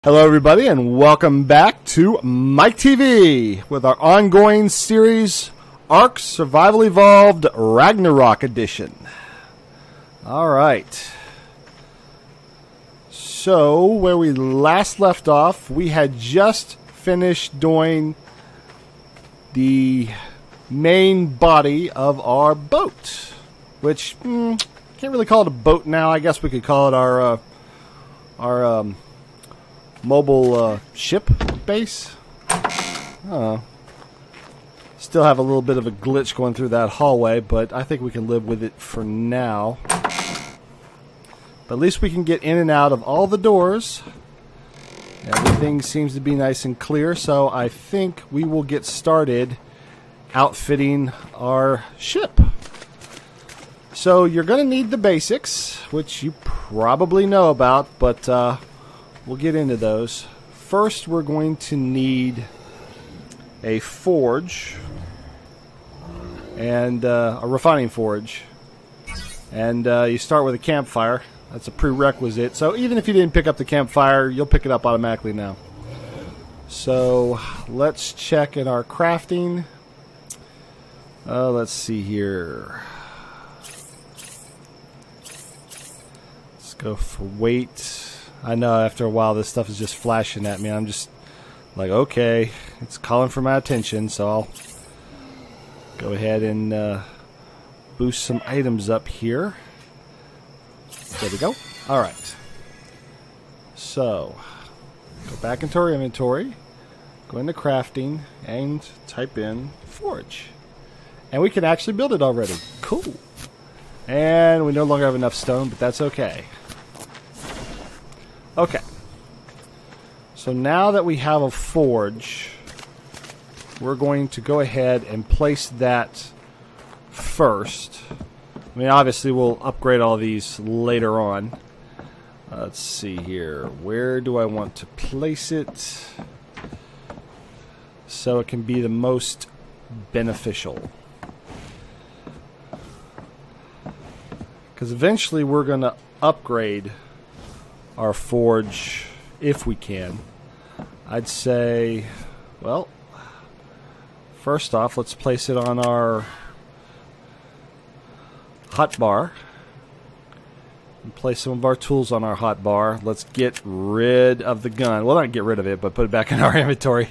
Hello everybody and welcome back to Mike TV with our ongoing series Ark Survival Evolved Ragnarok Edition. Alright. So where we last left off, we had just finished doing the main body of our boat. Which, can't really call it a boat now. I guess we could call it our mobile ship base. Still have a little bit of a glitch going through that hallway, but I think we can live with it for now. But at least we can get in and out of all the doors. Everything seems to be nice and clear, so I think we will get started outfitting our ship. So you're going to need the basics, which you probably know about, but we'll get into those. First, we're going to need a forge and a refining forge. And you start with a campfire. That's a prerequisite. So even if you didn't pick up the campfire, you'll pick it up automatically now. So let's check in our crafting. Let's see here. Let's go for weight. I know after a while this stuff is just flashing at me. I'm just like, okay, it's calling for my attention, so I'll go ahead and boost some items up here. There we go. Alright. So, go back into our inventory, go into crafting, and type in forge. And we can actually build it already. Cool. And we no longer have enough stone, but that's okay. Okay, so now that we have a forge, we're going to go ahead and place that first. I mean, obviously we'll upgrade all these later on. Let's see here. Where do I want to place it so it can be the most beneficial? Because eventually we're going to upgrade our forge if we can. I'd say, well, first off, let's place it on our hotbar and place some of our tools on our hotbar. Let's get rid of the gun. Well, not get rid of it, but put it back in our inventory.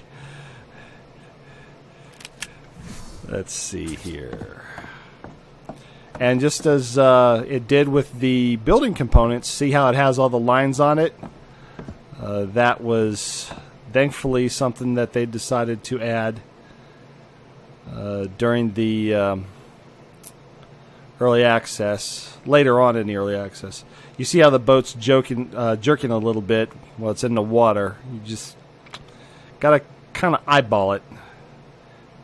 Let's see here. And just as it did with the building components, see how it has all the lines on it? That was thankfully something that they decided to add during the early access, later on in the early access. You see how the boat's jerking a little bit while it's in the water. You just got to kind of eyeball it.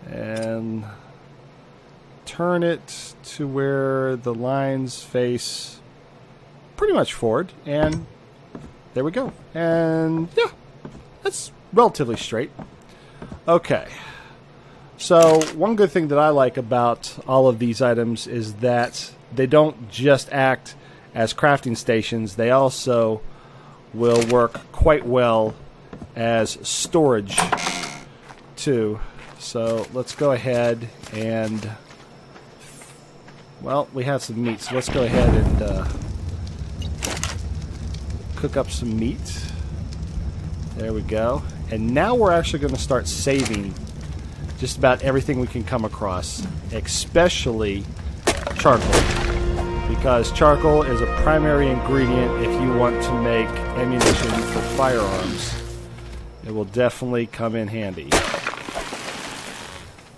And turn it to where the lines face pretty much forward, and there we go. And yeah, that's relatively straight. Okay, so one good thing that I like about all of these items is that they don't just act as crafting stations, they also will work quite well as storage too. So let's go ahead and, well, we have some meat, so let's go ahead and cook up some meat. There we go. And now we're actually going to start saving just about everything we can come across, especially charcoal. Because charcoal is a primary ingredient if you want to make ammunition for firearms. It will definitely come in handy.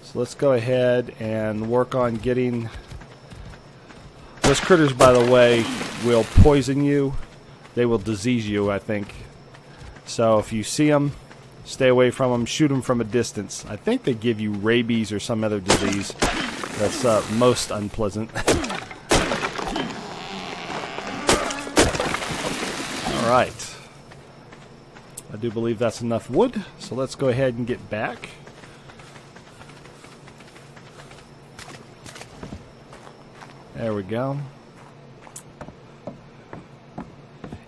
So let's go ahead and work on getting... Those critters, by the way, will poison you. They will disease you, I think. So if you see them, stay away from them. Shoot them from a distance. I think they give you rabies or some other disease that's most unpleasant. Alright. I do believe that's enough wood. So let's go ahead and get back. There we go.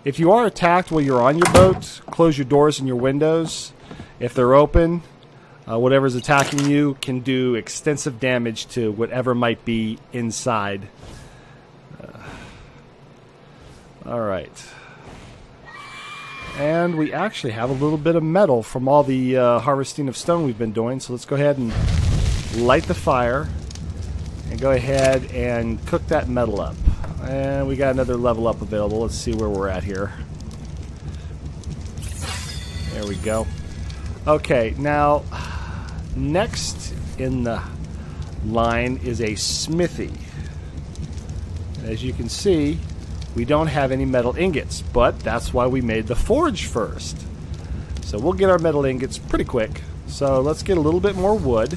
If you are attacked while you're on your boat, close your doors and your windows. If they're open, whatever's attacking you can do extensive damage to whatever might be inside. Alright. And we actually have a little bit of metal from all the harvesting of stone we've been doing. So let's go ahead and light the fire. And go ahead and cook that metal up. And we got another level up available. Let's see where we're at here. There we go. Okay, now next in the line is a smithy. As you can see, we don't have any metal ingots, but that's why we made the forge first. So we'll get our metal ingots pretty quick. So let's get a little bit more wood.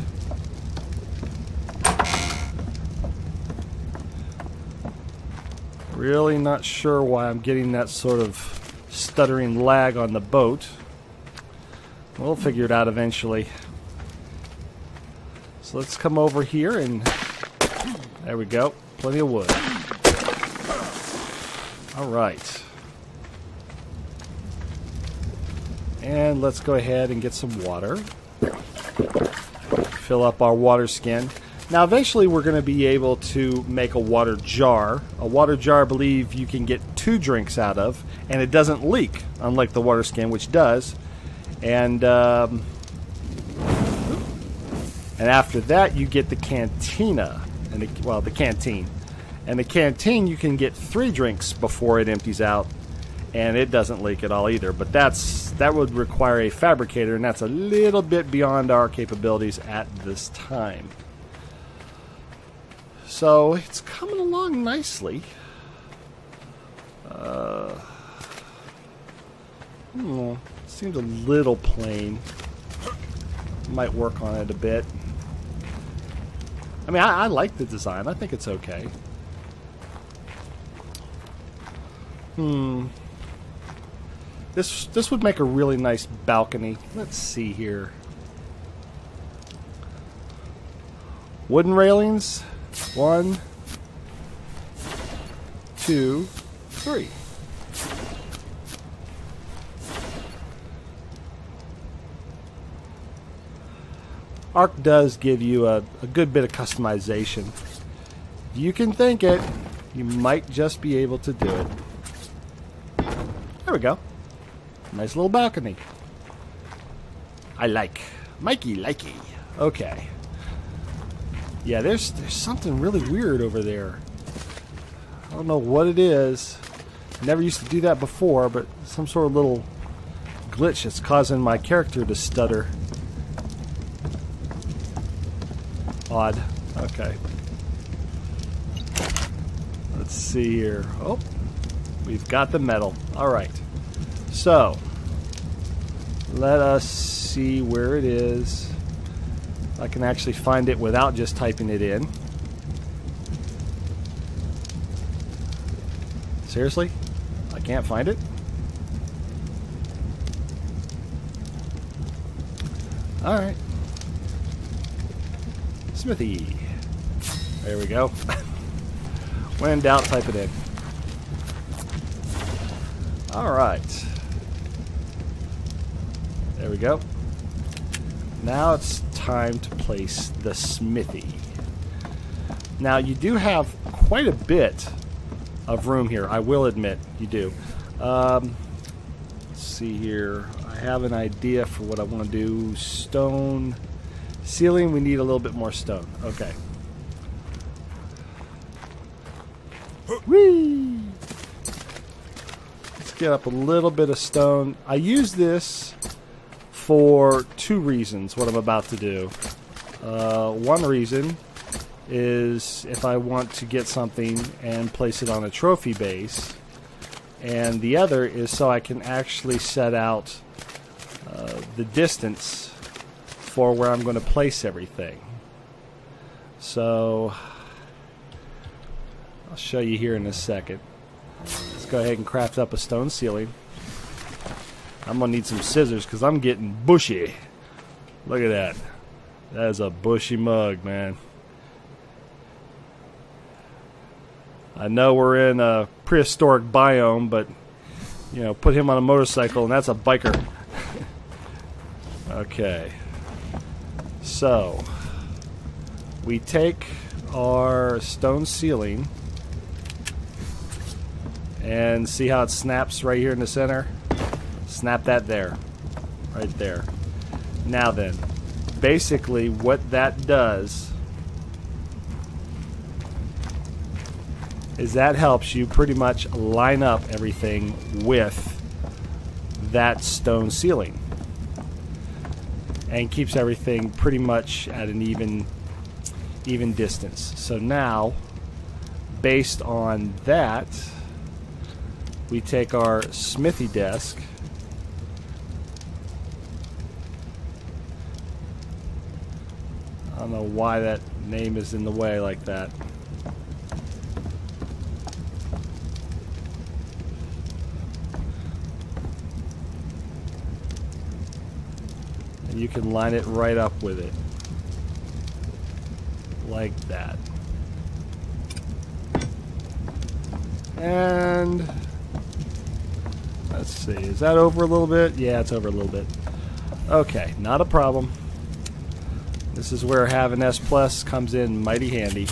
Really not sure why I'm getting that sort of stuttering lag on the boat. We'll figure it out eventually. So let's come over here and there we go. Plenty of wood. Alright. And let's go ahead and get some water. Fill up our water skin. Now eventually we're going to be able to make a water jar. A water jar, I believe, you can get 2 drinks out of, and it doesn't leak, unlike the water skin, which does. And after that you get the cantina, and the canteen. And the canteen you can get 3 drinks before it empties out, and it doesn't leak at all either. But that would require a fabricator, and that's a little bit beyond our capabilities at this time. So it's coming along nicely. Seems a little plain. Might work on it a bit. I mean, I like the design. I think it's okay. This would make a really nice balcony. Let's see here. Wooden railings. 1, 2, 3. Arc does give you a good bit of customization. If you can think it, you might just be able to do it. There we go. Nice little balcony. I like. Mikey likey. Okay. Yeah, there's something really weird over there. I don't know what it is. I never used to do that before, but some sort of little glitch that's causing my character to stutter. Odd. Okay. Let's see here. Oh, we've got the metal. Alright. So, let us see where it is. I can actually find it without just typing it in. Seriously? I can't find it? Alright. Smithy. There we go. When in doubt, type it in. Alright. There we go. Now it's time to place the smithy. Now you do have quite a bit of room here, I will admit, you do. Let's see here. I have an idea for what I want to do. Stone ceiling, we need a little bit more stone. Okay. Whee! Let's get up a little bit of stone. I use this for 2 reasons, what I'm about to do. One reason is if I want to get something and place it on a trophy base, and the other is so I can actually set out the distance for where I'm going to place everything. So I'll show you here in a second. Let's go ahead and craft up a stone ceiling. I'm going to need some scissors because I'm getting bushy. Look at that. That is a bushy mug, man. I know we're in a prehistoric biome, but you know, put him on a motorcycle, and that's a biker. Okay. So, we take our stone ceiling and see how it snaps right here in the center? Snap that there. Right there. Now then, basically what that does is that helps you pretty much line up everything with that stone ceiling and keeps everything pretty much at an even distance. So now, based on that, we take our smithy desk I don't know why that name is in the way like that. And you can line it right up with it. Like that. And let's see, is that over a little bit? Yeah, it's over a little bit. Okay, not a problem. This is where having S Plus comes in mighty handy.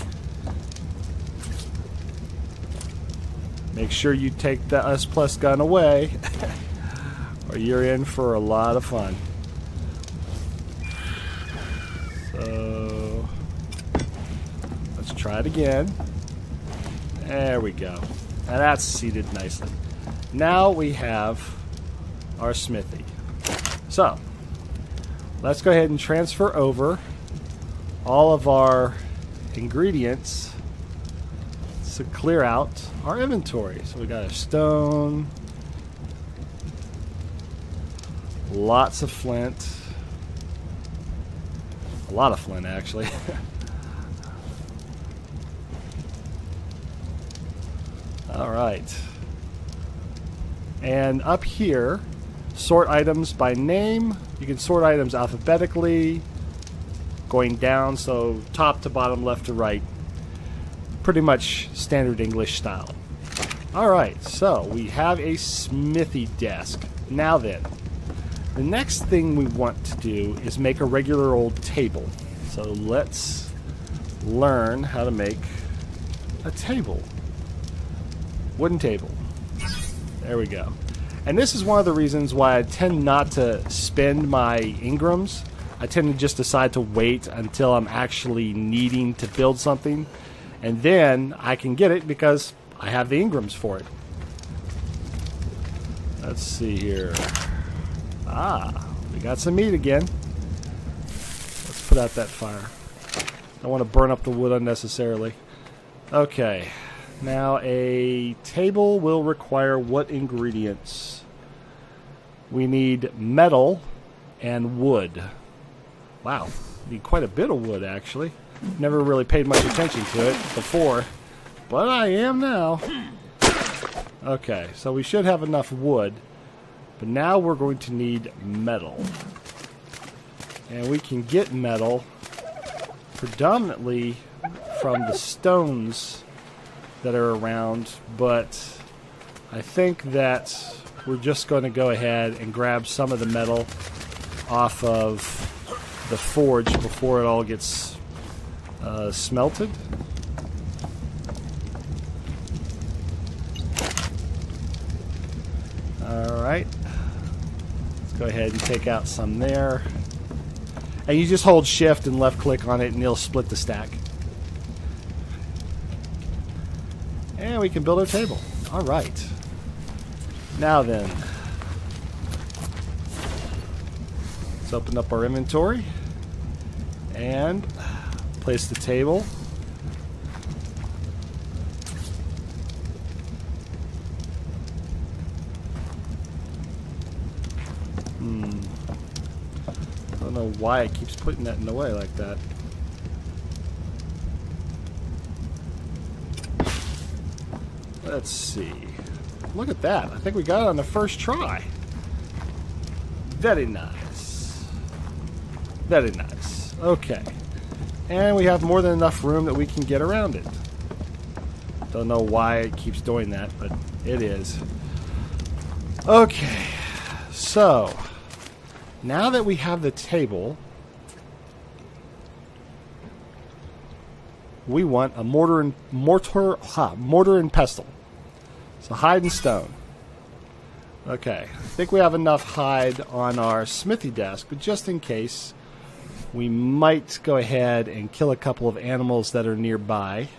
Make sure you take the S Plus gun away or you're in for a lot of fun. So let's try it again. There we go. Now that's seated nicely. Now we have our smithy. So let's go ahead and transfer over all of our ingredients to clear out our inventory. So we got a stone, lots of flint, a lot of flint actually. All right. And up here, sort items by name. You can sort items alphabetically, going down, so top to bottom, left to right. Pretty much standard English style. Alright, so we have a smithy desk. Now then, the next thing we want to do is make a regular old table. So let's learn how to make a table. Wooden table. There we go. And this is one of the reasons why I tend not to spend my Ingrams. I tend to just decide to wait until I'm actually needing to build something. And then I can get it because I have the Ingrams for it. Let's see here. Ah, we got some meat again. Let's put out that fire. Don't want to burn up the wood unnecessarily. Okay. Now, a table will require what ingredients? We need metal and wood. Wow, we need quite a bit of wood, actually. Never really paid much attention to it before, but I am now. Okay, so we should have enough wood, but now we're going to need metal. And we can get metal predominantly from the stones that are around, but I think that we're just going to go ahead and grab some of the metal off of the forge before it all gets smelted. Alright, let's go ahead and take out some there, and you just hold shift and left click on it and it'll split the stack. And we can build our table. Alright. Now then, let's open up our inventory and place the table. I don't know why it keeps putting that in the way like that. Let's see. Look at that. I think we got it on the first try. Very nice. Very nice. Okay. And we have more than enough room that we can get around it. Don't know why it keeps doing that, but it is. Okay, so now that we have the table, we want a mortar and pestle. So hide and stone. Okay, I think we have enough hide on our smithy desk, but just in case, we might go ahead and kill a couple of animals that are nearby.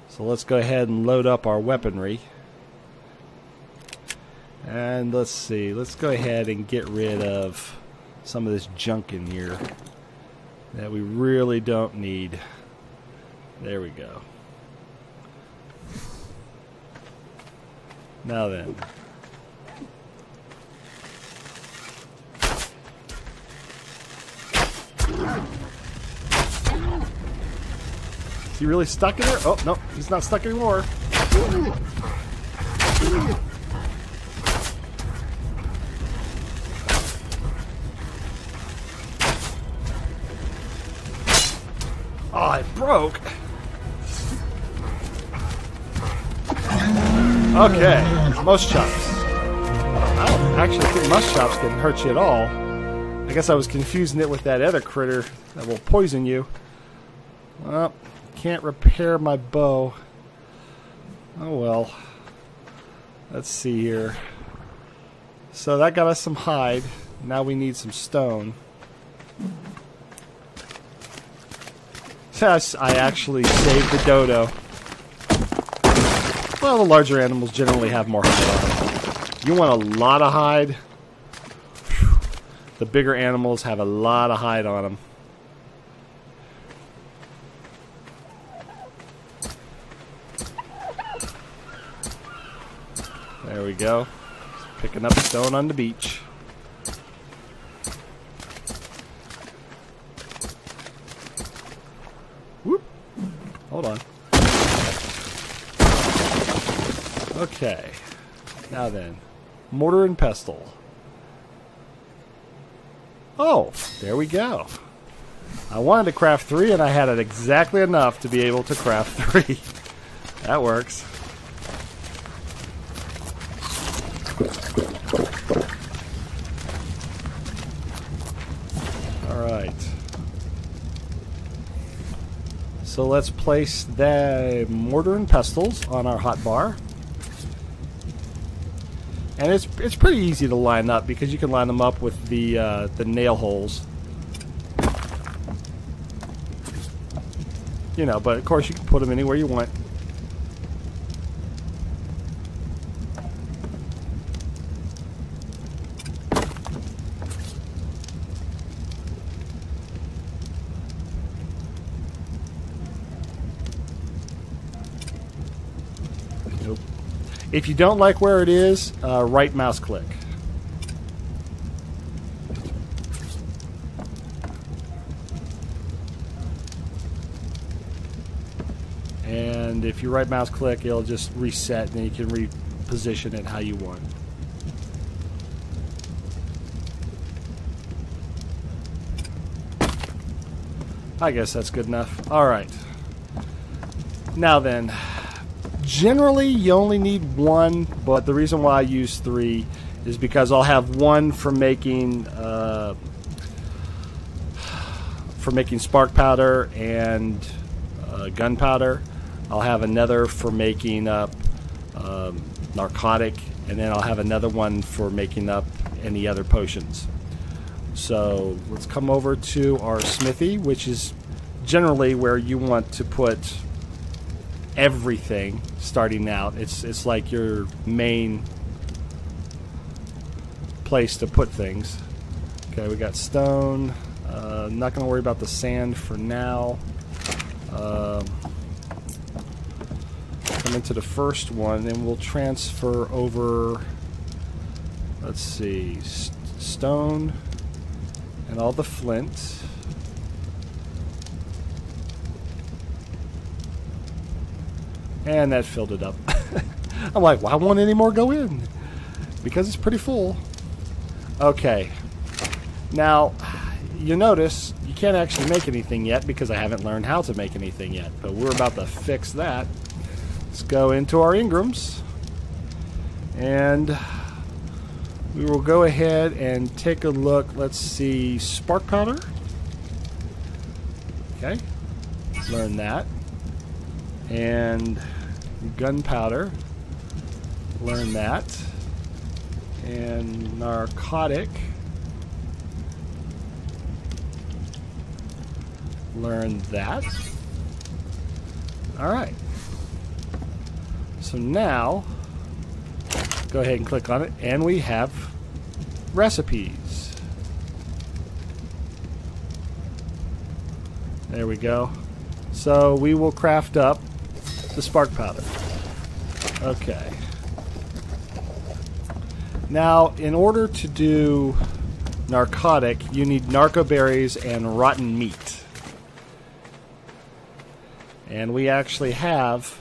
So let's go ahead and load up our weaponry. And let's see, let's go ahead and get rid of some of this junk in here that we really don't need. There we go. Now then. Is he really stuck in there? Oh, no, he's not stuck anymore. Oh, it broke. Okay, most chops. I don't actually think most chops can hurt you at all. I guess I was confusing it with that other critter that will poison you. Well, can't repair my bow. Oh well. Let's see here. So that got us some hide. Now we need some stone. Yes, I actually saved the dodo. Well, the larger animals generally have more hide on them. You want a lot of hide? Whew. The bigger animals have a lot of hide on them. There we go. Picking up stone on the beach. Whoop. Hold on. Okay. Now then. Mortar and pestle. Oh, there we go. I wanted to craft 3 and I had it exactly enough to be able to craft 3. That works. Alright. So let's place the mortar and pestles on our hotbar. And it's pretty easy to line up because you can line them up with the nail holes. You know, but of course you can put them anywhere you want. Nope. If you don't like where it is, right mouse click. And if you right mouse click, it'll just reset and then you can reposition it how you want. I guess that's good enough. Alright. Now then, generally you only need 1, but the reason why I use 3 is because I'll have 1 for making spark powder and gunpowder. I'll have another for making up narcotic, and then I'll have another one for making up any other potions. So let's come over to our smithy, which is generally where you want to put everything starting out. It's like your main place to put things. Okay, we got stone. Not going to worry about the sand for now. Come into the first one, and we'll transfer over, let's see, stone and all the flint. And that filled it up. I'm like, why won't any more go in? Because it's pretty full. Okay. Now, you notice you can't actually make anything yet because I haven't learned how to make anything yet. But we're about to fix that. Let's go into our engrams. And we will go ahead and take a look. Let's see, spark powder. Okay, learn that. And gunpowder, learn that. And narcotic, learn that. Alright. So now, go ahead and click on it, and we have recipes. There we go. So we will craft up the spark powder. Okay. Now, in order to do narcotic, you need narco berries and rotten meat. And we actually have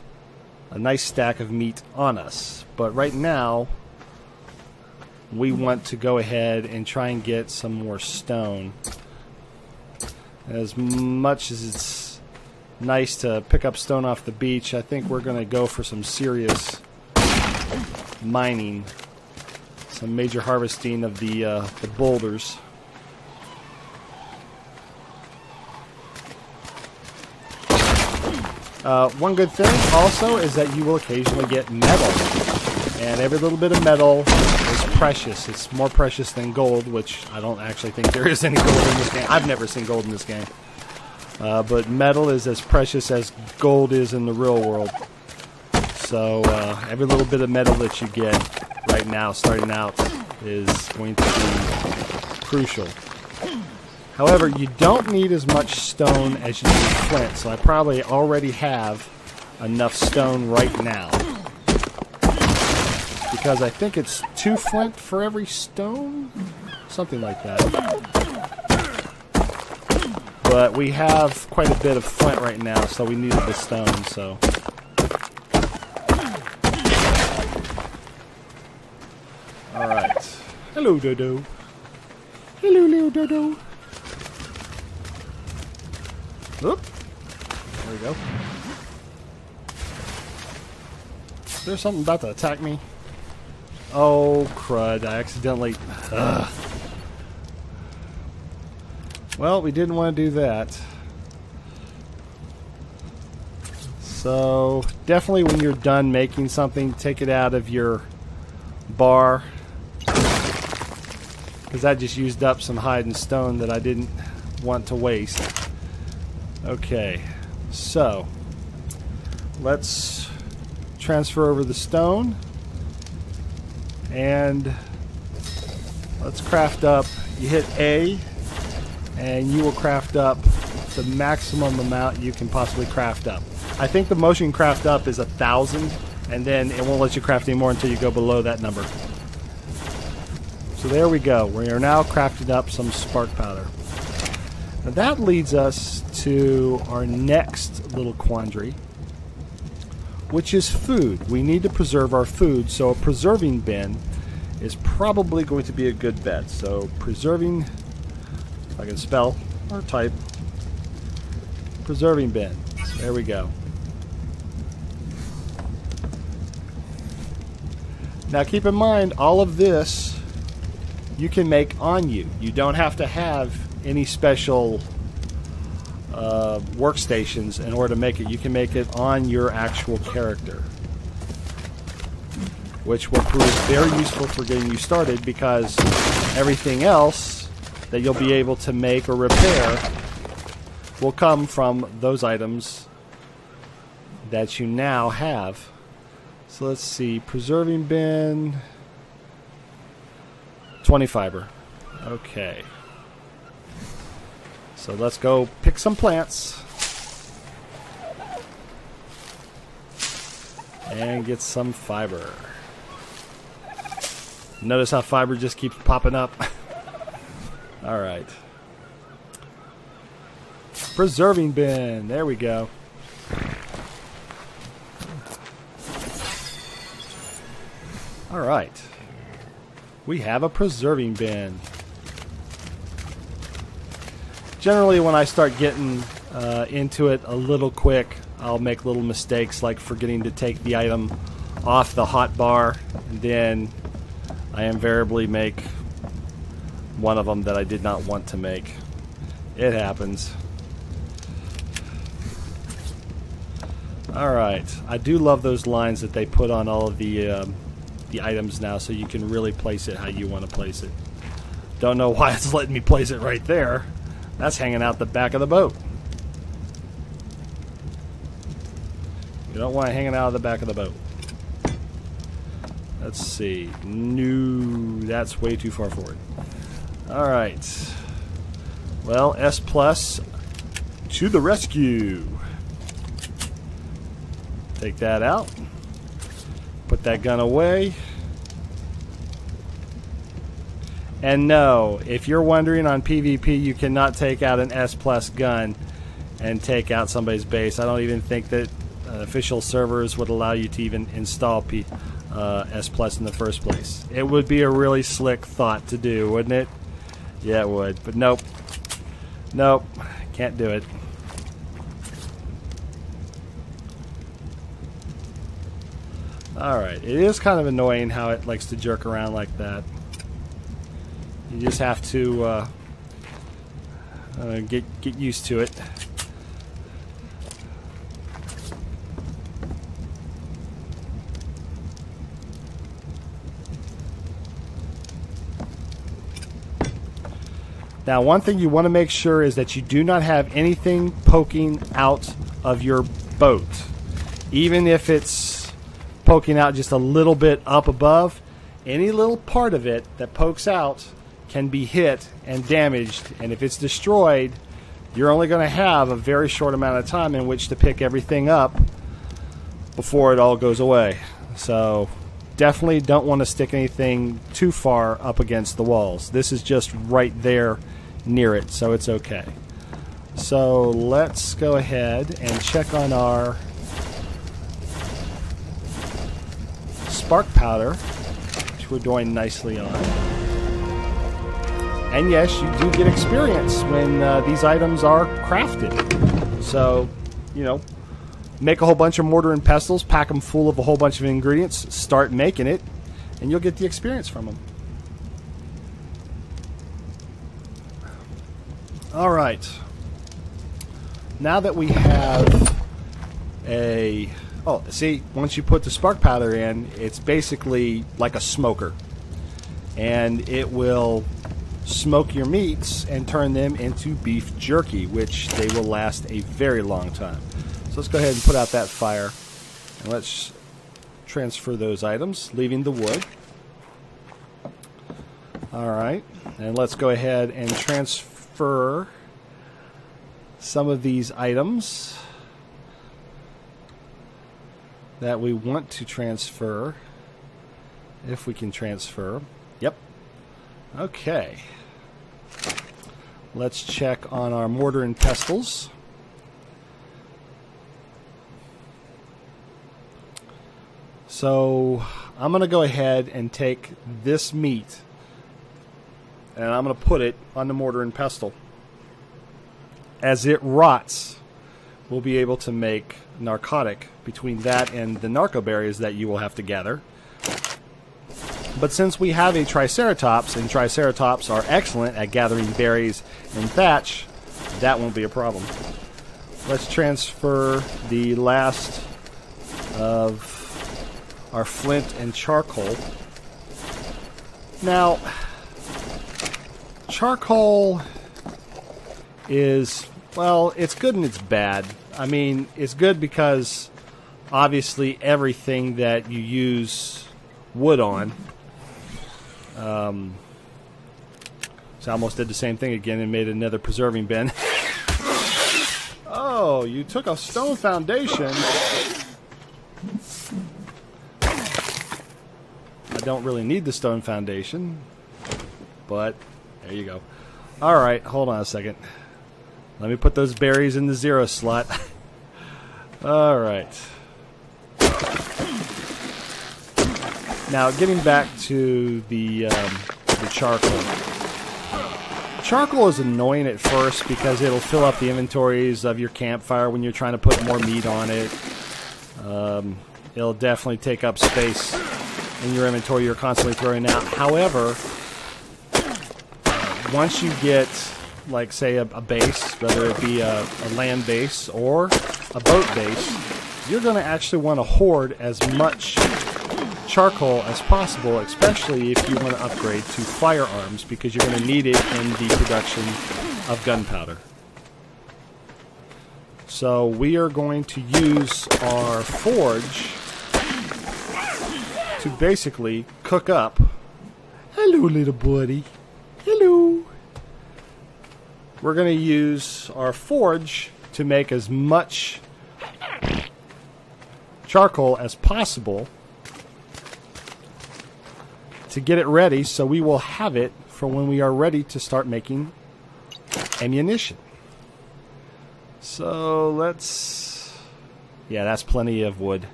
a nice stack of meat on us. But right now, we want to go ahead and try and get some more stone. As much as it's nice to pick up stone off the beach, I think we're going to go for some serious mining. Some major harvesting of the boulders. One good thing also is that you will occasionally get metal. And every little bit of metal is precious. It's more precious than gold, which I don't actually think there is any gold in this game. I've never seen gold in this game. But metal is as precious as gold is in the real world. So every little bit of metal that you get right now, starting out, is going to be crucial. However, you don't need as much stone as you need flint, so I probably already have enough stone right now. Because I think it's 2 flint for every stone? Something like that. But we have quite a bit of flint right now, so we needed the stone, so... Alright. Hello, Dodo. Hello, little Dodo. Oop. There we go. There's something about to attack me. Oh, crud. I accidentally... Ugh. Well, we didn't want to do that. So, definitely when you're done making something, take it out of your bar. Because I just used up some hide and stone that I didn't want to waste. Okay, so let's transfer over the stone and let's craft up. You hit A and you will craft up the maximum amount you can possibly craft up. I think the motion craft up is 1,000, and then it won't let you craft any more until you go below that number. So there we go. We are now crafting up some spark powder. Now that leads us to our next little quandary, which is food. We need to preserve our food, so a preserving bin is probably going to be a good bet. So preserving, if I can spell or type, preserving bin. There we go. Now keep in mind, all of this you can make on you. You don't have to have any special workstations in order to make it. You can make it on your actual character, which will prove very useful for getting you started, because everything else that you'll be able to make or repair will come from those items that you now have. So let's see, preserving bin, 20 fiber. Okay. So let's go pick some plants and get some fiber. Notice how fiber just keeps popping up. Alright. Preserving bin. There we go. Alright. We have a preserving bin. Generally, when I start getting into it a little quick, I'll make little mistakes like forgetting to take the item off the hot bar, and then I invariably make one of them that I did not want to make. It happens. Alright, I do love those lines that they put on all of the items now, so you can really place it how you want to place it. Don't know why it's letting me place it right there. That's hanging out the back of the boat. You don't want it hanging out of the back of the boat. Let's see. No, that's way too far forward. Alright. Well, S plus to the rescue. Take that out. Put that gun away. And no, if you're wondering, on PvP you cannot take out an S plus gun and take out somebody's base. I don't even think that official servers would allow you to even install S plus in the first place. It would be a really slick thought to do, wouldn't it? Yeah, it would. But nope. Nope. Can't do it. Alright, it is kind of annoying how it likes to jerk around like that. You just have to get used to it. Now, one thing you want to make sure is that you do not have anything poking out of your boat. Even if it's poking out just a little bit up above, any little part of it that pokes out can be hit and damaged, and if it's destroyed, you're only going to have a very short amount of time in which to pick everything up before it all goes away. So definitely don't want to stick anything too far up against the walls. This is just right there near it, so it's okay. So let's go ahead and check on our spark powder, which we're doing nicely on. And yes, you do get experience when these items are crafted. So, you know, make a whole bunch of mortar and pestles, pack them full of a whole bunch of ingredients, start making it, and you'll get the experience from them. Alright. Now that we have a... Oh, see, once you put the spark powder in, it's basically like a smoker. And it will smoke your meats and turn them into beef jerky, which they will last a very long time. So let's go ahead and put out that fire. And let's transfer those items, leaving the wood. Alright, and let's go ahead and transfer some of these items that we want to transfer, if we can transfer. Yep. Okay. Let's check on our mortar and pestles. So I'm going to go ahead and take this meat and I'm going to put it on the mortar and pestle. As it rots, we'll be able to make narcotic between that and the narco berries that you will have to gather. But since we have a triceratops, and triceratops are excellent at gathering berries and thatch, that won't be a problem. Let's transfer the last of our flint and charcoal. Now, charcoal is, well, it's good and it's bad. I mean, it's good because obviously everything that you use wood on. So I almost did the same thing again and made another preserving bin. Oh, you took a stone foundation. I don't really need the stone foundation, but there you go. Alright, hold on a second. Let me put those berries in the 0 slot. Alright. Now, getting back to the charcoal. Charcoal is annoying at first because it'll fill up the inventories of your campfire when you're trying to put more meat on it. it'll definitely take up space in your inventory you're constantly throwing out. However, once you get, like, say, a base, whether it be a land base or a boat base, you're going to actually want to hoard as much charcoal as possible, especially if you want to upgrade to firearms, because you're going to need it in the production of gunpowder. So we are going to use our forge to basically cook up. Hello, little buddy. Hello. We're going to use our forge to make as much charcoal as possible to get it ready, so we will have it for when we are ready to start making ammunition. So let's... yeah, that's plenty of wood.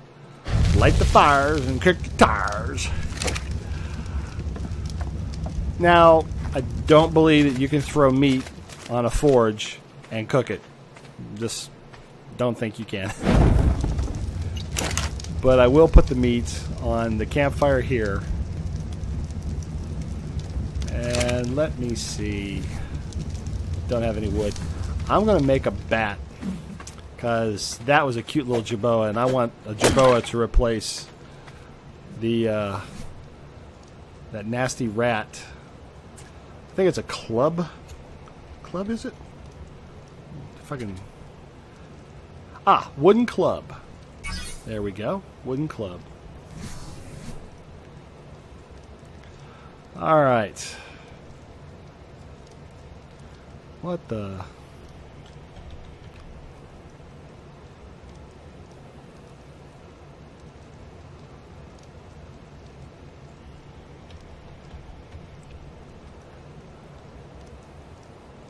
Light the fires and kick the tires. Now, I don't believe that you can throw meat on a forge and cook it. Just don't think you can. But I will put the meat on the campfire here. And let me see. Don't have any wood. I'm going to make a bat, because that was a cute little jerboa, and I want a jerboa to replace the that nasty rat. I think it's a club. Club, is it? If I can... ah, wooden club. There we go. Wooden club. All right. What the...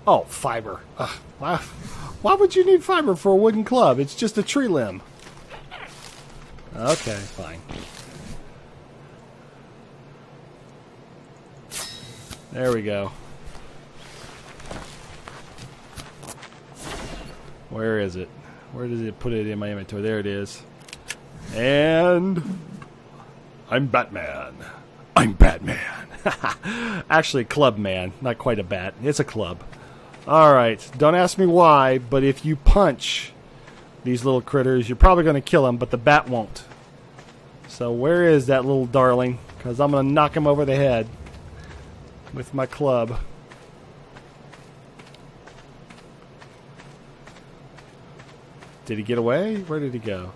oh, fiber. Why would you need fiber for a wooden club? It's just a tree limb. Okay, fine. There we go. Where is it? Where does it put it in my inventory? There it is. And I'm Batman. I'm Batman. Actually, club man. Not quite a bat. It's a club. Alright, don't ask me why, but if you punch these little critters, you're probably going to kill them, but the bat won't. So where is that little darling? Because I'm going to knock him over the head with my club. Did he get away? Where did he go?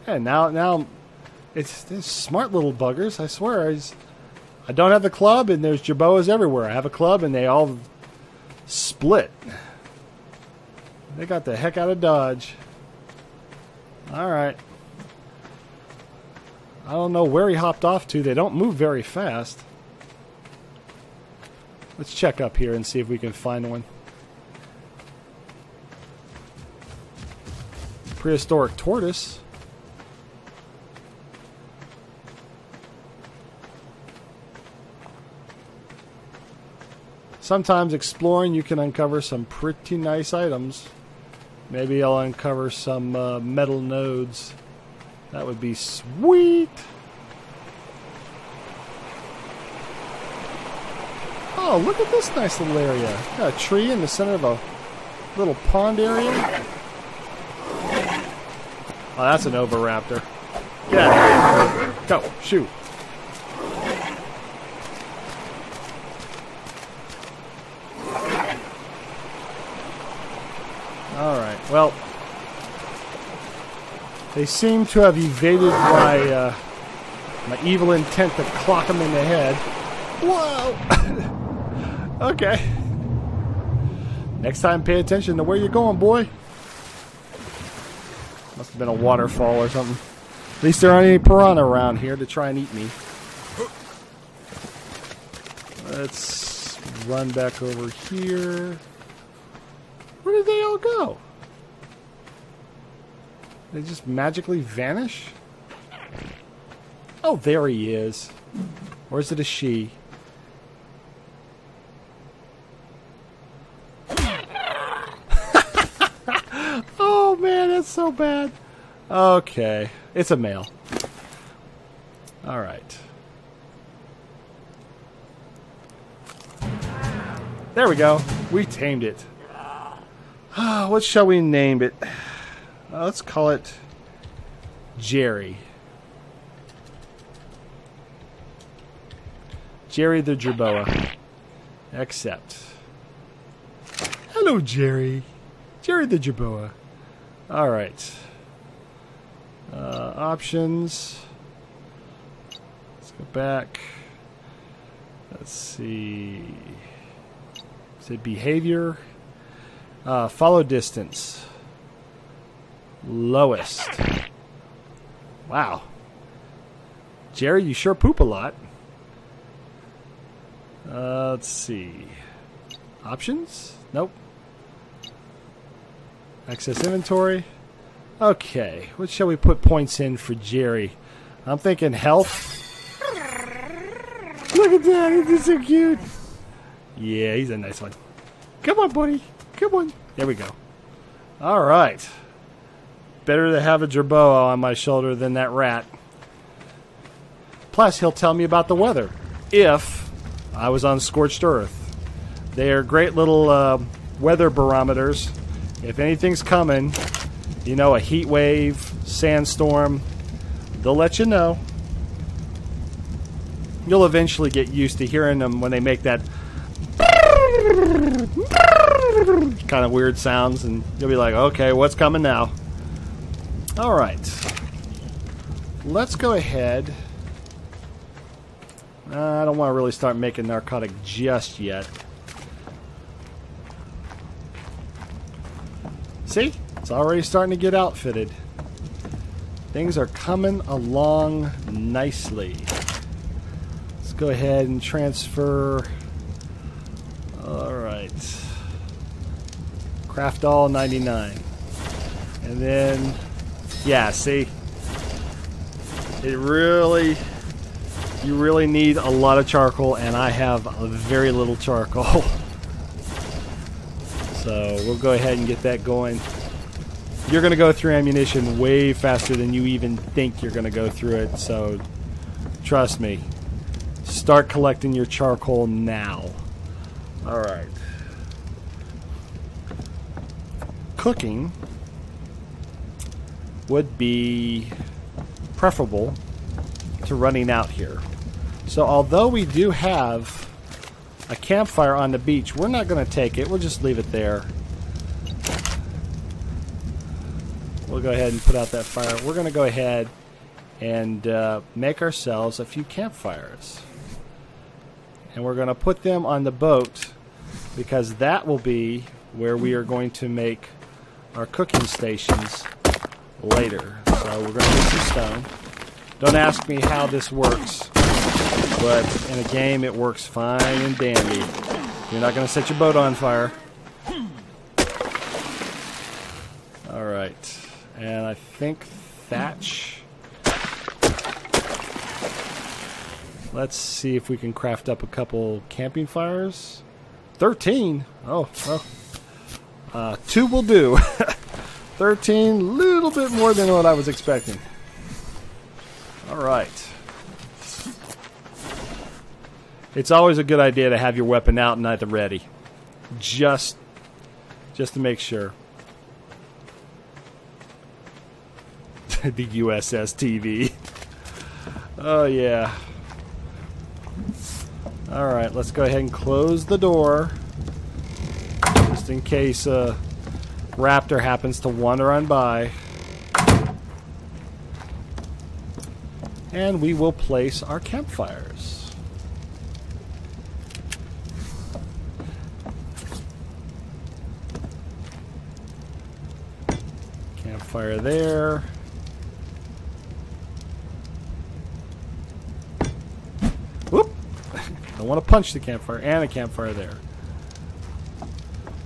And now it's smart little buggers. I swear, I don't have the club, and there's jerboas everywhere. I have a club, and they all split. They got the heck out of Dodge. All right. I don't know where he hopped off to. They don't move very fast. Let's check up here and see if we can find one. Prehistoric tortoise. Sometimes exploring, you can uncover some pretty nice items. Maybe I'll uncover some metal nodes. That would be sweet. Oh, look at this nice little area. Got a tree in the center of a little pond area. Oh, that's an Oviraptor. Get out of here. Go, shoot. Alright, well, they seem to have evaded my evil intent to clock them in the head. Whoa! Okay. Next time, pay attention to where you're going, boy. Must have been a waterfall or something. At least there aren't any piranha around here to try and eat me. Let's run back over here. Where did they all go? They just magically vanish? Oh, there he is. Or is it a she? so bad. Okay. It's a male. All right. There we go. We tamed it. What shall we name it? Let's call it Jerry. Jerry the Jerboa. Accept. Hello, Jerry. Jerry the Jerboa. All right. Options. Let's go back. Let's see. Say behavior. Follow distance. Lowest. Wow. Jerry, you sure poop a lot. Let's see. Options? Nope. Access inventory. Okay. What shall we put points in for Jerry? I'm thinking health. Look at that. He's so cute. Yeah, he's a nice one. Come on, buddy. Come on. There we go. All right. Better to have a Jerboa on my shoulder than that rat. Plus, he'll tell me about the weather. If I was on scorched earth. They are great little weather barometers. If anything's coming, you know, a heat wave, sandstorm, they'll let you know. You'll eventually get used to hearing them when they make that kind of weird sounds, and you'll be like, okay, what's coming now? All right. Let's go ahead. I don't want to really start making narcotic just yet. See? It's already starting to get outfitted. Things are coming along nicely. Let's go ahead and transfer. Alright. Craft all 99. And then, yeah, see? It really, you really need a lot of charcoal, and I have very little charcoal. So we'll go ahead and get that going. You're going to go through ammunition way faster than you even think you're going to go through it, so trust me. Start collecting your charcoal now. Alright. Cooking would be preferable to running out here. So although we do have a campfire on the beach, we're not going to take it. We'll just leave it there. We'll go ahead and put out that fire. We're going to go ahead and make ourselves a few campfires. And we're going to put them on the boat because that will be where we are going to make our cooking stations later. So we're going to get some stone. Don't ask me how this works, but in a game it works fine and dandy. You're not going to set your boat on fire. Alright. And I think thatch. Let's see if we can craft up a couple camping fires. 13? Oh, well. 2 will do. 13, little bit more than what I was expecting. Alright. It's always a good idea to have your weapon out and at the ready. Just to make sure. The USS TV. Oh, yeah. Alright, let's go ahead and close the door. Just in case a raptor happens to wander on by. And we will place our campfires. Campfire there. Whoop! Don't want to punch the campfire, and a campfire there.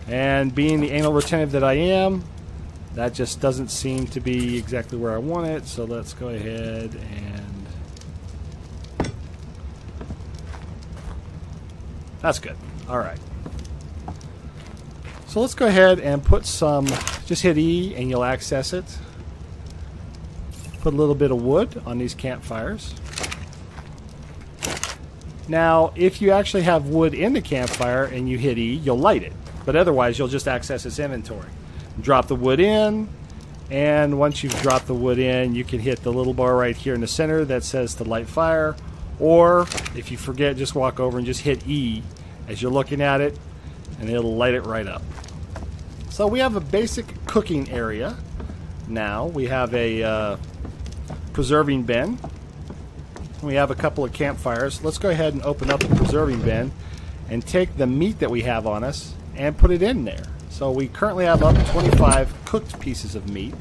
And being the anal retentive that I am, that just doesn't seem to be exactly where I want it, so let's go ahead and... That's good. Alright. So let's go ahead and put some, just hit E and you'll access it. Put a little bit of wood on these campfires. Now, if you actually have wood in the campfire and you hit E, you'll light it. But otherwise, you'll just access its inventory. Drop the wood in, and once you've dropped the wood in, you can hit the little bar right here in the center that says to light fire. Or, if you forget, just walk over and just hit E as you're looking at it, and it'll light it right up. So we have a basic cooking area. Now, we have a preserving bin. We have a couple of campfires. Let's go ahead and open up the preserving bin and take the meat that we have on us and put it in there. So we currently have up 25 cooked pieces of meat.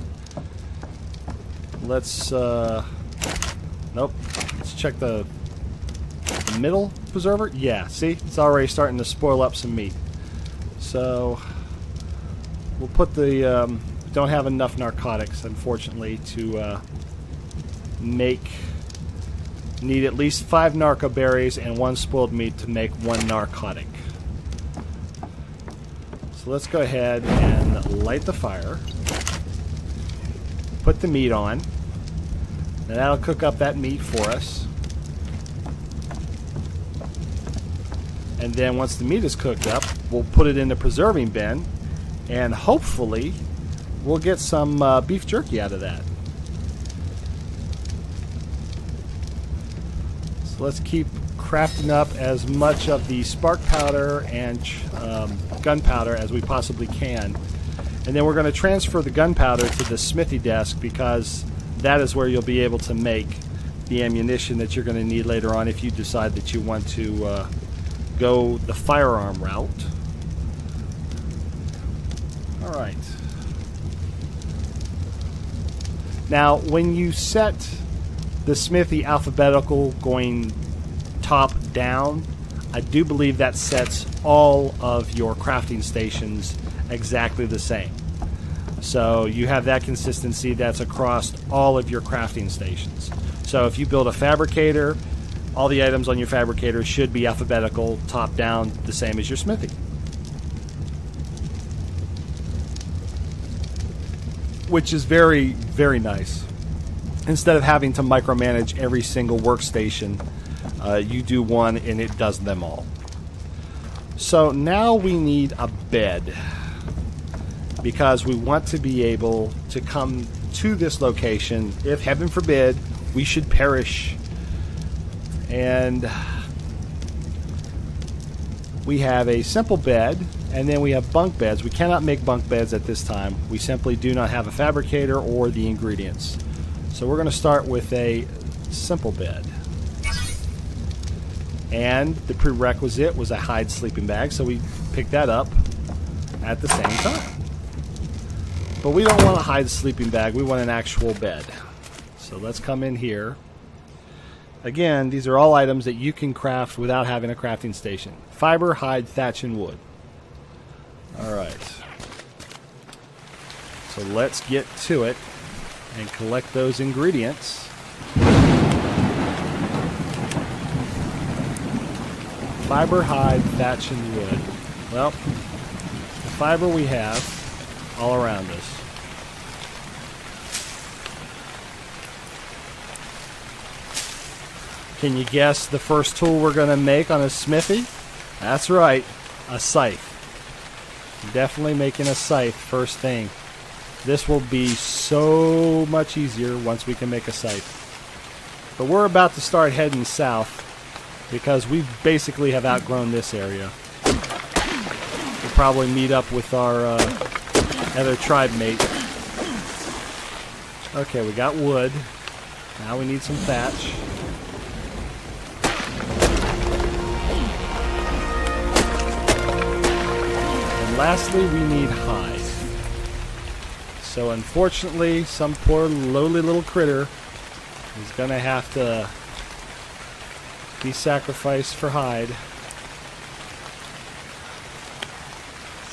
Let's nope. Let's check the middle preserver. Yeah, see? It's already starting to spoil up some meat. So we'll put the don't have enough narcotics, unfortunately, to need at least 5 narco berries and 1 spoiled meat to make 1 narcotic. So let's go ahead and light the fire. Put the meat on. And that'll cook up that meat for us. And then once the meat is cooked up, we'll put it in the preserving bin, and hopefully we'll get some beef jerky out of that. So let's keep crafting up as much of the spark powder and gunpowder as we possibly can. And then we're going to transfer the gunpowder to the smithy desk, because that is where you'll be able to make the ammunition that you're going to need later on if you decide that you want to go the firearm route. Alright. Now, when you set the smithy alphabetical going top down, I do believe that sets all of your crafting stations exactly the same. So you have that consistency that's across all of your crafting stations. So if you build a fabricator, all the items on your fabricator should be alphabetical, top down, the same as your smithy. Which is very, very nice. Instead of having to micromanage every single workstation, you do one and it does them all. So now we need a bed, because we want to be able to come to this location if, heaven forbid, we should perish. And we have a simple bed, and then we have bunk beds. We cannot make bunk beds at this time. We simply do not have a fabricator or the ingredients. So we're going to start with a simple bed. And the prerequisite was a hide sleeping bag, so we picked that up at the same time. But we don't want a hide sleeping bag, we want an actual bed. So let's come in here. Again, these are all items that you can craft without having a crafting station. Fiber, hide, thatch, and wood. Alright. So let's get to it and collect those ingredients. Fiber, hide, thatch, and wood. Well, the fiber we have all around us. Can you guess the first tool we're going to make on a smithy? That's right, a scythe. Definitely making a scythe first thing. This will be so much easier once we can make a scythe. But we're about to start heading south, because we basically have outgrown this area. We'll probably meet up with our other tribe mate. Okay, we got wood. Now we need some thatch. And lastly, we need hide. So unfortunately, some poor lowly little critter is going to have to be sacrificed for hide.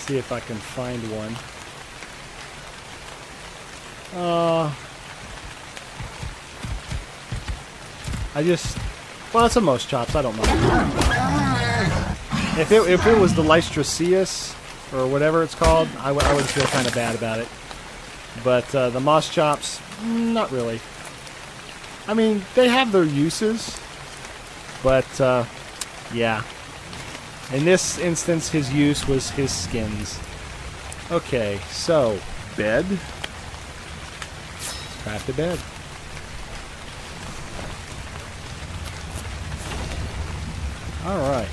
See if I can find one. Well, it's a most chops. I don't know. If it was the Lystraceus or whatever it's called, I would feel kind of bad about it. But the moss chops, not really. I mean, they have their uses, but yeah. In this instance, his use was his skins. Okay, so bed. Let's craft a bed. All right.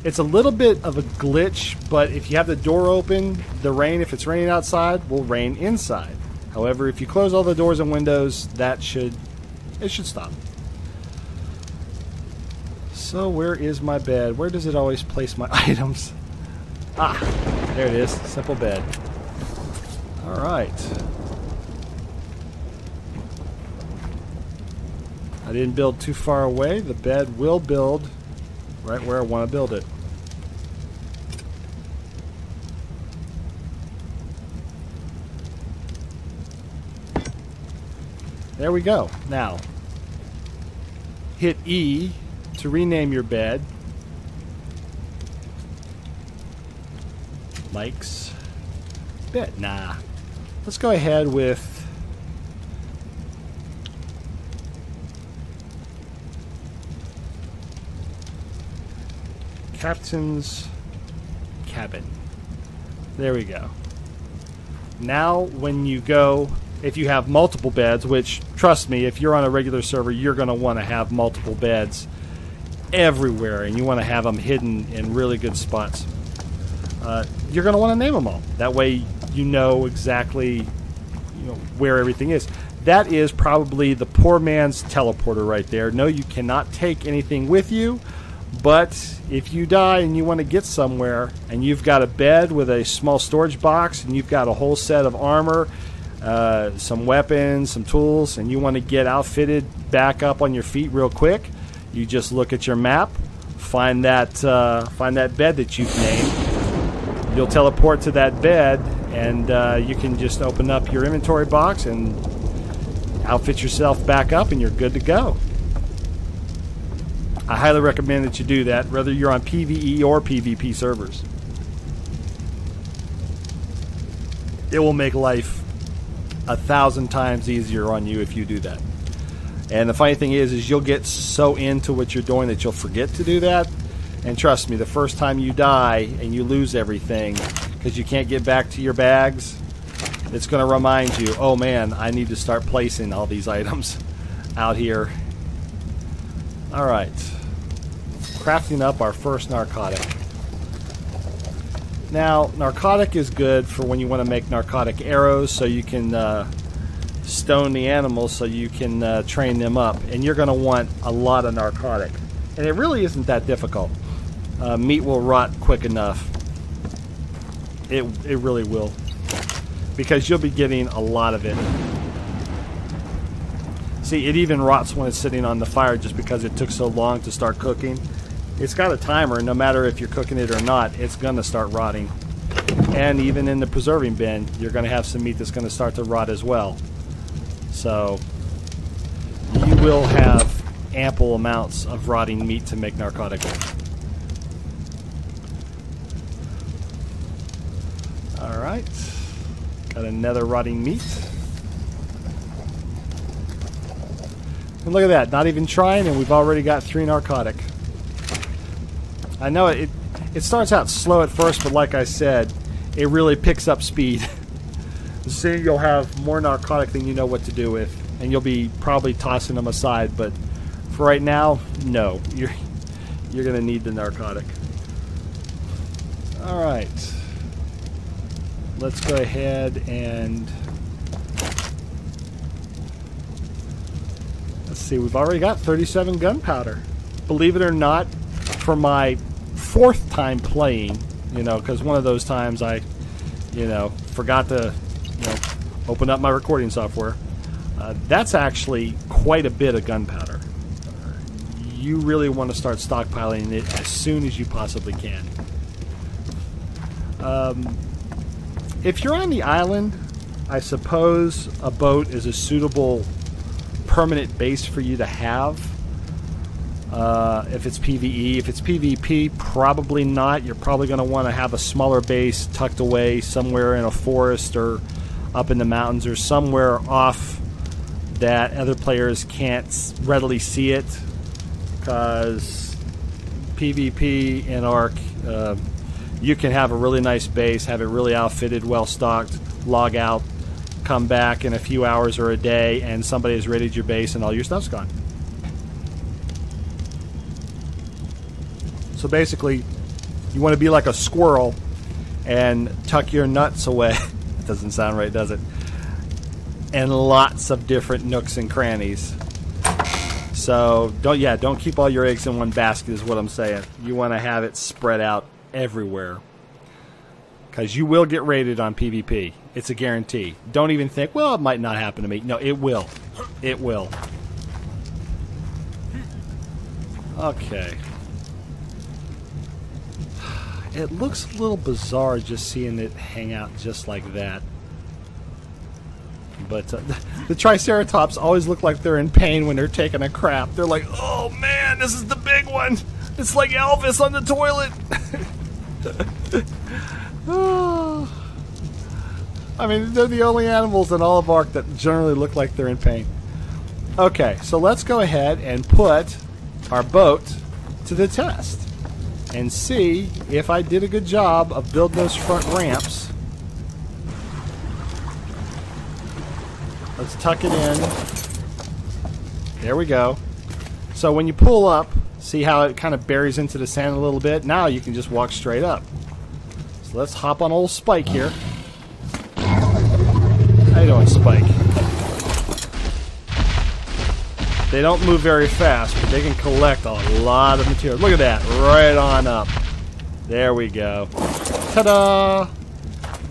It's a little bit of a glitch, but if you have the door open, the rain, if it's raining outside, will rain inside. However, if you close all the doors and windows, it should stop. So where is my bed? Where does it always place my items? Ah, there it is. Simple bed. All right. I didn't build too far away. The bed will build right where I want to build it. There we go. Now, hit E to rename your bed. Likes bed. Nah. Let's go ahead with Captain's Cabin. There we go. Now when you go, if you have multiple beds, which trust me, if you're on a regular server, you're going to want to have multiple beds everywhere, and you want to have them hidden in really good spots. You're going to want to name them all. That way you know exactly where everything is. That is probably the poor man's teleporter right there. No, you cannot take anything with you. But if you die and you want to get somewhere and you've got a bed with a small storage box and you've got a whole set of armor, some weapons, some tools, and you want to get outfitted back up on your feet real quick, you just look at your map, find that bed that you've named. You'll teleport to that bed, and you can just open up your inventory box and outfit yourself back up, and you're good to go. I highly recommend that you do that, whether you're on PvE or PvP servers. It will make life 1,000 times easier on you if you do that. And the funny thing is you'll get so into what you're doing that you'll forget to do that. And trust me, the first time you die and you lose everything because you can't get back to your bags, it's going to remind you, oh man, I need to start placing all these items out here. Alright. Crafting up our first narcotic. Now, narcotic is good for when you want to make narcotic arrows so you can stone the animals so you can train them up. And you're going to want a lot of narcotic. And it really isn't that difficult. Meat will rot quick enough. It really will. Because you'll be getting a lot of it. See, it even rots when it's sitting on the fire just because it took so long to start cooking. It's got a timer, no matter if you're cooking it or not, it's going to start rotting. And even in the preserving bin, you're going to have some meat that's going to start to rot as well. So, you will have ample amounts of rotting meat to make narcotic with. Alright, got another rotting meat. And look at that, not even trying, and we've already got 3 narcotic. I know it starts out slow at first, but like I said, it really picks up speed. Soon you'll have more narcotic than you know what to do with, and you'll be probably tossing them aside, but for right now, no. You're going to need the narcotic. Alright. Let's go ahead and... let's see, we've already got 37 gunpowder. Believe it or not, for my 4th time playing, because one of those times I, forgot to, open up my recording software. That's actually quite a bit of gunpowder. You really want to start stockpiling it as soon as you possibly can. If you're on the island, I suppose a boat is a suitable permanent base for you to have. if it's PvE. If it's PvP, probably not. You're probably going to want to have a smaller base tucked away somewhere in a forest or up in the mountains or somewhere off that other players can't readily see it, because PvP in Ark, you can have a really nice base, have it really outfitted, well stocked, log out, come back in a few hours or a day, and somebody has raided your base and all your stuff's gone. So basically, you want to be like a squirrel and tuck your nuts away. It doesn't sound right, does it? And lots of different nooks and crannies. So don't keep all your eggs in one basket is what I'm saying. You want to have it spread out everywhere, because you will get raided on PvP. It's a guarantee. Don't even think, well, it might not happen to me. No, it will. It will. Okay. It looks a little bizarre just seeing it hang out just like that. But the Triceratops always look like they're in pain when they're taking a crap. They're like, oh man, this is the big one. It's like Elvis on the toilet. I mean, they're the only animals in all of Ark that generally look like they're in pain. Okay, so let's go ahead and put our boat to the test and see if I did a good job of building those front ramps. Let's tuck it in. There we go. So when you pull up, see how it kind of buries into the sand a little bit? Now you can just walk straight up. So let's hop on old Spike here. How you doing, Spike? They don't move very fast, but they can collect a lot of material. Look at that, right on up. There we go. Ta-da!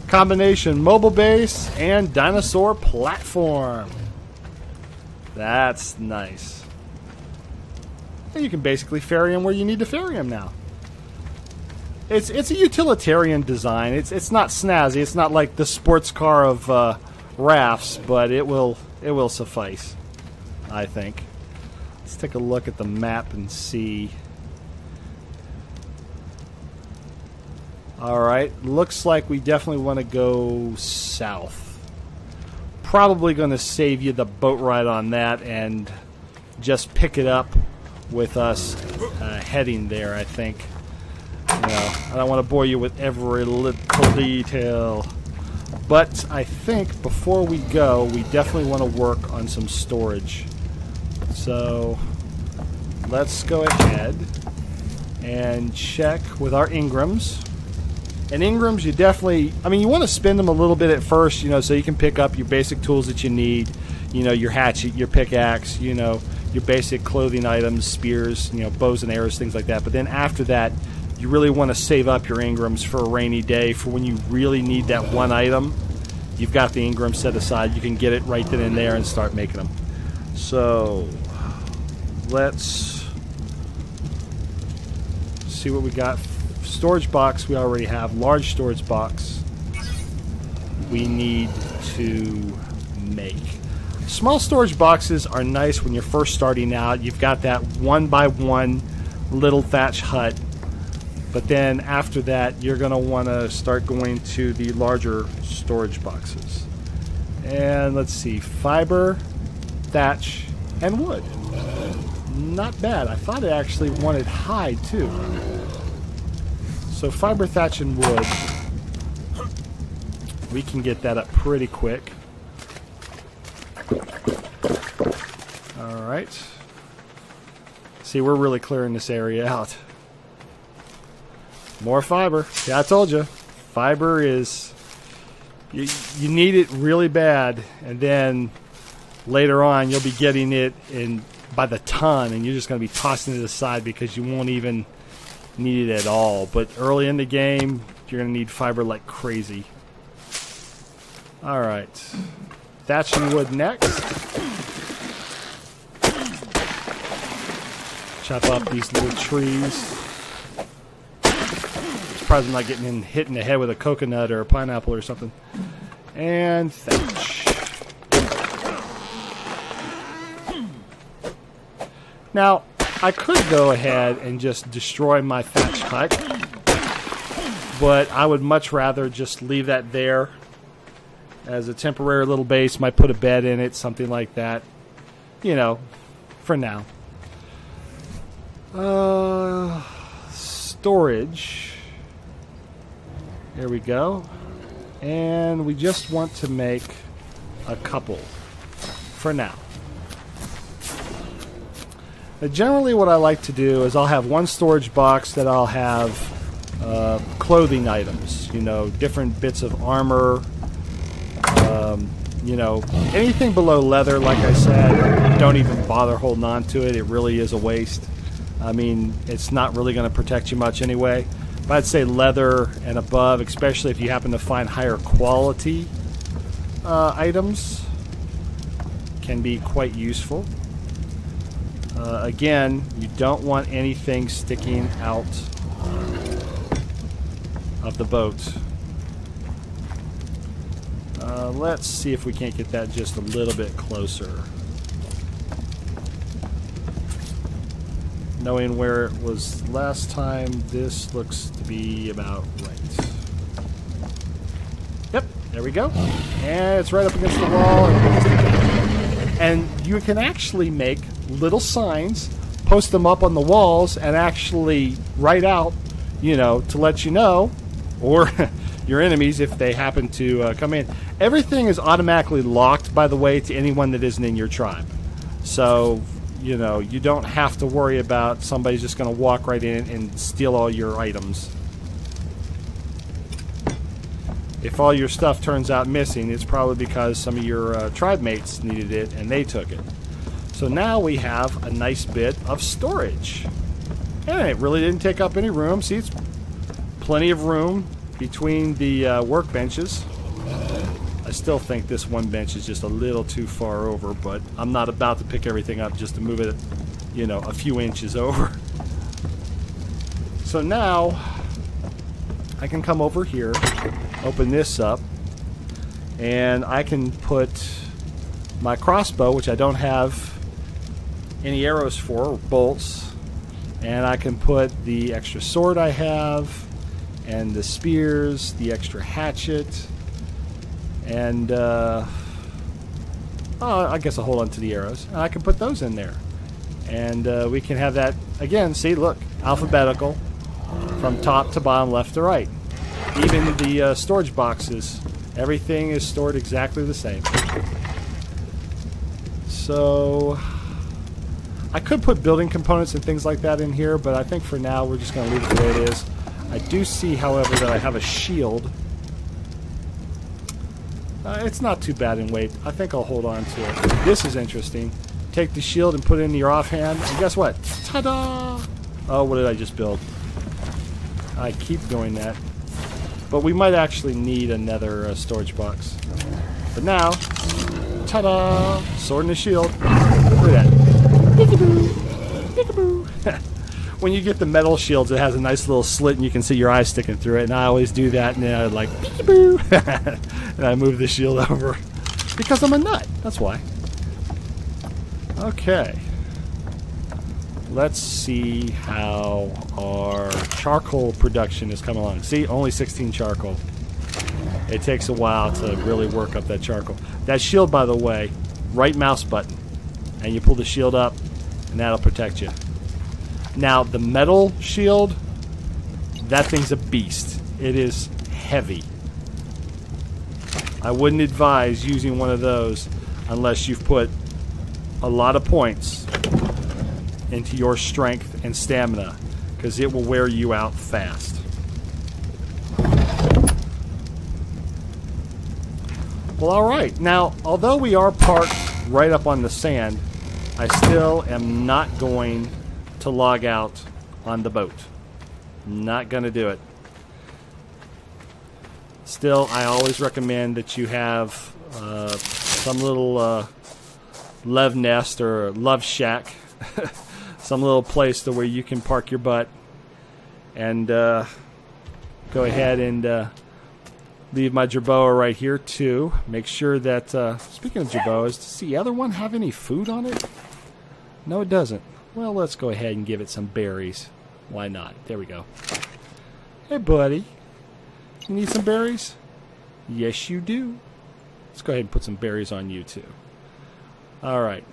Combination mobile base and dinosaur platform. That's nice. And you can basically ferry them where you need to ferry them now. It's a utilitarian design. It's not snazzy. It's not like the sports car of rafts, but it will suffice, I think. Let's take a look at the map and see. Alright, looks like we definitely want to go south. Probably going to save you the boat ride on that and just pick it up with us heading there, I think. You know, I don't want to bore you with every little detail. But I think before we go, we definitely want to work on some storage. So let's go ahead and check with our Ingrams. And Ingrams, you definitely, I mean, you want to spend them a little bit at first, you know, so you can pick up your basic tools that you need, you know, your hatchet, your pickaxe, you know, your basic clothing items, spears, you know, bows and arrows, things like that. But then after that, you really want to save up your Ingrams for a rainy day, for when you really need that one item. You've got the Ingram set aside. You can get it right then and there and start making them. So let's see what we got. Storage box we already have. Large storage box we need to make. Small storage boxes are nice when you're first starting out. You've got that 1x1 little thatch hut. But then after that, you're going to want to start going to the larger storage boxes. And let's see, fiber, thatch, and wood. Not bad. I thought it actually wanted hide too. So fiber, thatch, and wood. We can get that up pretty quick. Alright. See, we're really clearing this area out. More fiber. Yeah, I told you. Fiber is... You need it really bad, and then later on you'll be getting it in by the ton, and you're just going to be tossing it aside because you won't even need it at all. But early in the game, you're going to need fiber like crazy. Alright. Thatch and wood next. Chop up these little trees. Surprised I'm not getting hit in the head with a coconut or a pineapple or something. And thatch. Now, I could go ahead and just destroy my thatch hut, but I would much rather just leave that there as a temporary little base. Might put a bed in it, something like that, you know, for now. Storage. There we go. And we just want to make a couple for now. Now, generally what I like to do is I'll have one storage box that I'll have clothing items, you know, different bits of armor, you know, anything below leather, like I said, don't even bother holding on to it. It really is a waste. I mean, it's not really going to protect you much anyway. But I'd say leather and above, especially if you happen to find higher quality items, can be quite useful. Again, you don't want anything sticking out of the boat. Let's see if we can't get that just a little bit closer. Knowing where it was last time, this looks to be about right. Yep, there we go. And it's right up against the wall. And you can actually make little signs, post them up on the walls, and actually write out, you know, to let you know, or your enemies if they happen to come in. Everything is automatically locked, by the way, to anyone that isn't in your tribe. So, you know, you don't have to worry about somebody's just going to walk right in and steal all your items. If all your stuff turns out missing, it's probably because some of your tribe mates needed it and they took it. So now we have a nice bit of storage. And it really didn't take up any room. See, it's plenty of room between the workbenches. I still think this one bench is just a little too far over, but I'm not about to pick everything up just to move it, you know, a few inches over. So now I can come over here, open this up, and I can put my crossbow, which I don't have any arrows for, or bolts, and I can put the extra sword I have, and the spears, the extra hatchet, and I guess I'll hold on to the arrows. And I can put those in there. And we can have that, again, see, look, alphabetical from top to bottom, left to right. Even the storage boxes, everything is stored exactly the same. So I could put building components and things like that in here, but I think for now we're just going to leave it the way it is. I do see, however, that I have a shield. It's not too bad in weight. I think I'll hold on to it. This is interesting. Take the shield and put it in your offhand, and guess what? Ta-da! Oh, what did I just build? I keep doing that. But we might actually need another storage box. But now, ta-da! Sword and a shield. Look at that. Peekaboo! Peekaboo! When you get the metal shields, it has a nice little slit and you can see your eyes sticking through it. And I always do that, and then I like, peekaboo! And I move the shield over. Because I'm a nut. That's why. Okay. Let's see how our charcoal production is coming along. See, only 16 charcoal. It takes a while to really work up that charcoal. That shield, by the way, right mouse button. And you pull the shield up, and that'll protect you. Now, the metal shield, that thing's a beast. It is heavy. I wouldn't advise using one of those unless you've put a lot of points into your strength and stamina, because it will wear you out fast. Well, alright. Now, although we are parked right up on the sand, I still am not going to log out on the boat. Not going to do it. Still, I always recommend that you have some little love nest or love shack, some little place to where you can park your butt and go ahead and leave my jerboa right here too. Make sure that, speaking of jerboas, does the other one have any food on it? No, it doesn't. Well, let's go ahead and give it some berries. Why not? There we go. Hey, buddy. You need some berries? Yes, you do. Let's go ahead and put some berries on you, too. All right.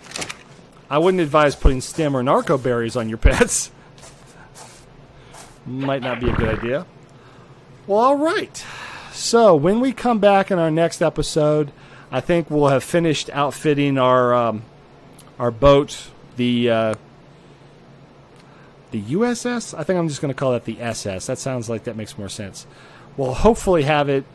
I wouldn't advise putting stem or narco berries on your pets. Might not be a good idea. Well, all right. So, when we come back in our next episode, I think we'll have finished outfitting our boat, the USS? I think I'm just going to call it the SS. That sounds like that makes more sense. We'll hopefully have it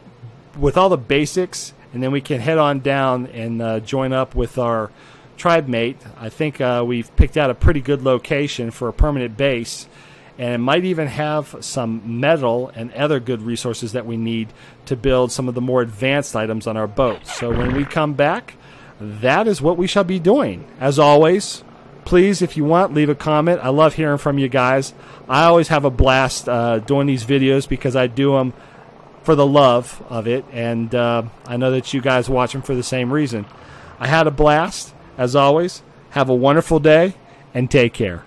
with all the basics, and then we can head on down and join up with our tribe mate. I think we've picked out a pretty good location for a permanent base, and it might even have some metal and other good resources that we need to build some of the more advanced items on our boat. So when we come back, that is what we shall be doing. As always, please, if you want, leave a comment. I love hearing from you guys. I always have a blast doing these videos because I do them for the love of it, and I know that you guys watch them for the same reason. I had a blast. As always, have a wonderful day, and take care.